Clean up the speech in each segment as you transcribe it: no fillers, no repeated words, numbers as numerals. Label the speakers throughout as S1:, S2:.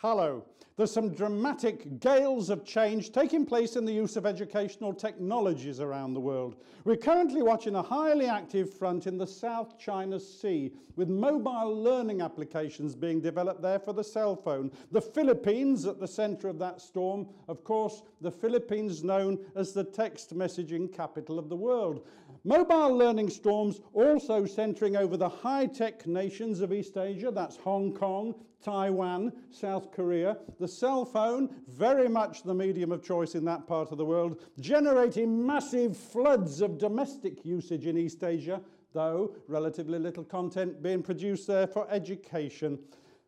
S1: Hello. There's some dramatic gales of change taking place in the use of educational technologies around the world. We're currently watching a highly active front in the South China Sea, with mobile learning applications being developed there for the cell phone. The Philippines at the centre of that storm. Of course, the Philippines known as the text messaging capital of the world. Mobile learning storms also centering over the high-tech nations of East Asia. That's Hong Kong, Taiwan, South Korea. The cell phone, very much the medium of choice in that part of the world, generating massive floods of domestic usage in East Asia, though relatively little content being produced there for education.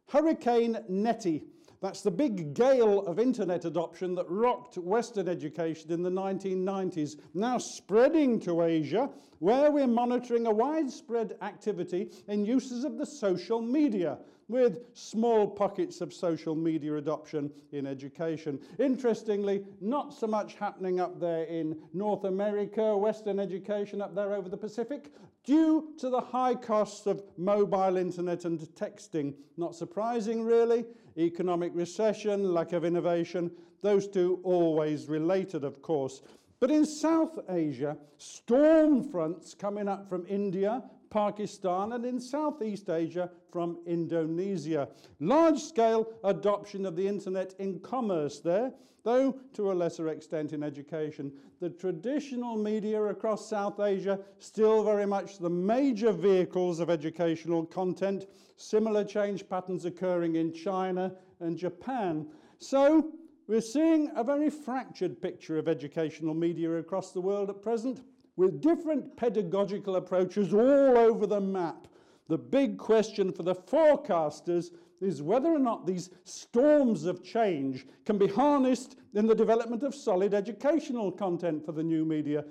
S1: Hurricane Nettie. That's the big gale of internet adoption that rocked Western education in the 1990s, now spreading to Asia, where we're monitoring a widespread activity in uses of the social media, with small pockets of social media adoption in education. Interestingly, not so much happening up there in North America, Western education up there over the Pacific, due to the high costs of mobile internet and texting. Not surprising, really. Economic recession, lack of innovation, those two always related, of course. But in South Asia, storm fronts coming up from India, Pakistan, and in Southeast Asia from Indonesia. Large-scale adoption of the internet in commerce there, though to a lesser extent in education. The traditional media across South Asia still very much the major vehicles of educational content. Similar change patterns occurring in China and Japan. So we're seeing a very fractured picture of educational media across the world at present, with different pedagogical approaches all over the map. The big question for the forecasters is whether or not these storms of change can be harnessed in the development of solid educational content for the new media,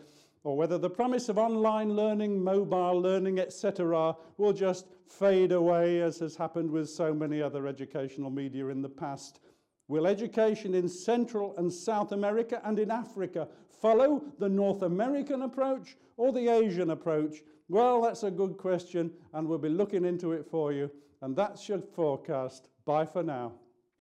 S1: or whether the promise of online learning, mobile learning, etc. will just fade away, as has happened with so many other educational media in the past. Will education in Central and South America and in Africa follow the North American approach or the Asian approach? Well, that's a good question, and we'll be looking into it for you. And that's your forecast. Bye for now.